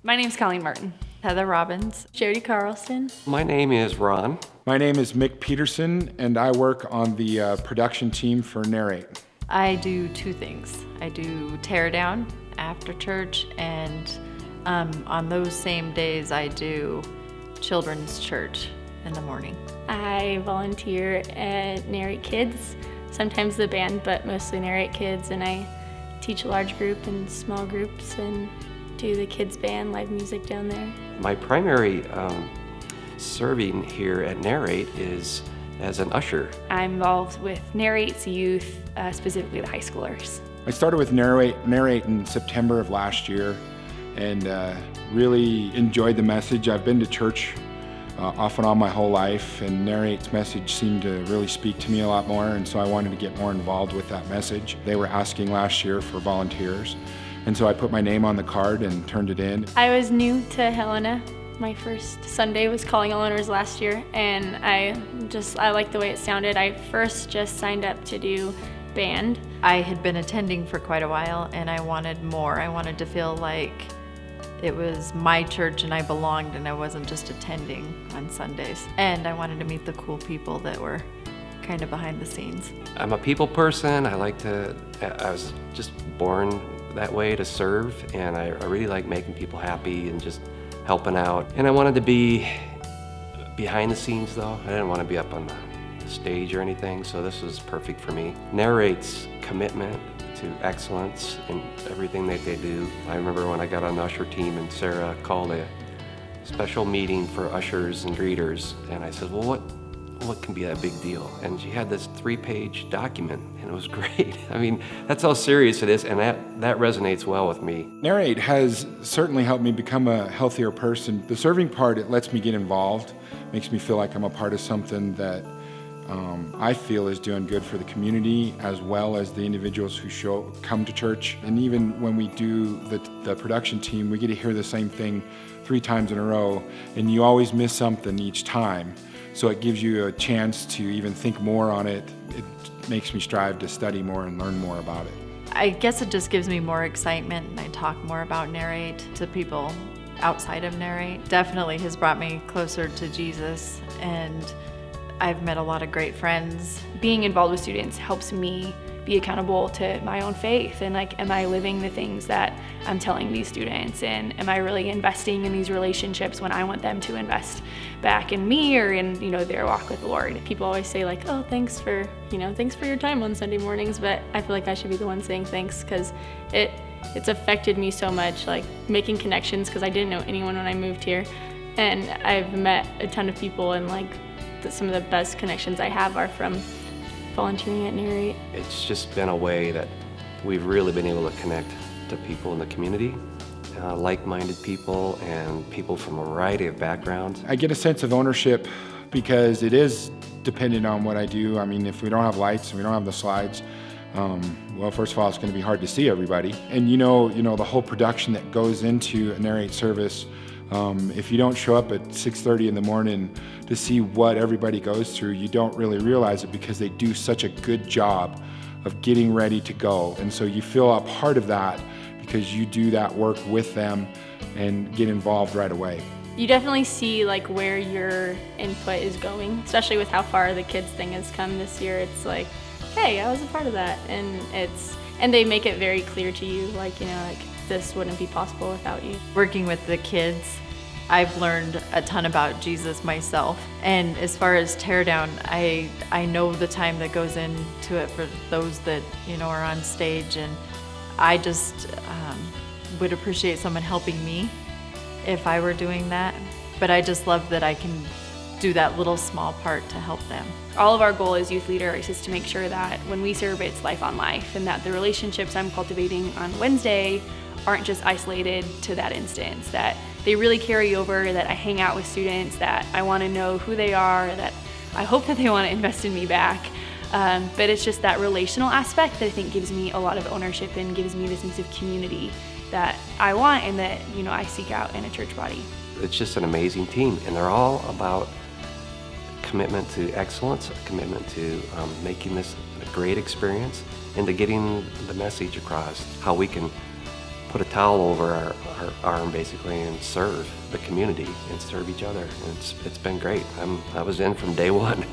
My name's Colleen Martin. Heather Robbins. Jody Carlson. My name is Ron. My name is Mick Peterson, and I work on the production team for Narrate. I do two things. I do tear down after church, and on those same days I do children's church in the morning. I volunteer at Narrate Kids, sometimes the band, but mostly Narrate Kids, and I teach a large group and small groups and do the kids band, live music down there. My primary serving here at Narrate is as an usher. I'm involved with Narrate's youth, specifically the high schoolers. I started with Narrate in September of last year and really enjoyed the message. I've been to church off and on my whole life, and Narrate's message seemed to really speak to me a lot more, and so I wanted to get more involved with that message. They were asking last year for volunteers, and so I put my name on the card and turned it in. I was new to Helena. My first Sunday was calling all owners last year, and I liked the way it sounded. I first just signed up to do band. I had been attending for quite a while, and I wanted more. I wanted to feel like it was my church and I belonged, and I wasn't just attending on Sundays. And I wanted to meet the cool people that were kind of behind the scenes. I'm a people person. I was just born that way to serve, and I really like making people happy and just helping out. And I wanted to be behind the scenes though. I didn't want to be up on the stage or anything, so this was perfect for me. Narrate's commitment to excellence in everything that they do. I remember when I got on the usher team and Sarah called a special meeting for ushers and greeters, and I said, well, what can be that big deal? And she had this 3-page document, and it was great. I mean, that's how serious it is, and that resonates well with me. Narrate has certainly helped me become a healthier person. The serving part, it lets me get involved, makes me feel like I'm a part of something that I feel is doing good for the community, as well as the individuals who come to church. And even when we do the production team, we get to hear the same thing 3 times in a row, and you always miss something each time. So it gives you a chance to even think more on it. It makes me strive to study more and learn more about it. I guess it just gives me more excitement, and I talk more about Narrate to people outside of Narrate. Definitely has brought me closer to Jesus, and I've met a lot of great friends. Being involved with students helps me be accountable to my own faith, and am I living the things that I'm telling these students, and am I really investing in these relationships when I want them to invest back in me or in their walk with the Lord. People always say oh, thanks for your time on Sunday mornings, but I feel like I should be the one saying thanks, because it's affected me so much, making connections, because I didn't know anyone when I moved here, and I've met a ton of people, and some of the best connections I have are from volunteering at Narrate. It's just been a way that we've really been able to connect to people in the community, like-minded people and people from a variety of backgrounds. I get a sense of ownership because it is dependent on what I do. I mean, if we don't have lights and we don't have the slides, well, first of all, it's going to be hard to see everybody. And the whole production that goes into a Narrate service. If you don't show up at 6:30 in the morning to see what everybody goes through, you don't really realize it, because they do such a good job of getting ready to go. And so you feel a part of that because you do that work with them and get involved right away. You definitely see where your input is going, especially with how far the kids thing has come this year. It's hey, I was a part of that, and they make it very clear to you, this wouldn't be possible without you. Working with the kids, I've learned a ton about Jesus myself. And as far as teardown, I know the time that goes into it for those that are on stage, and I just would appreciate someone helping me if I were doing that. But I just love that I can do that little small part to help them. All of our goal as youth leaders is to make sure that when we serve, it's life on life, and that the relationships I'm cultivating on Wednesday aren't just isolated to that instance, that they really carry over, that I hang out with students, that I want to know who they are, that I hope that they want to invest in me back. But it's just that relational aspect that I think gives me a lot of ownership and gives me the sense of community that I want and that I seek out in a church body. It's just an amazing team, and they're all about commitment to excellence, a commitment to making this a great experience, and to getting the message across, how we can put a towel over our arm basically and serve the community and serve each other. And it's been great. I was in from day one.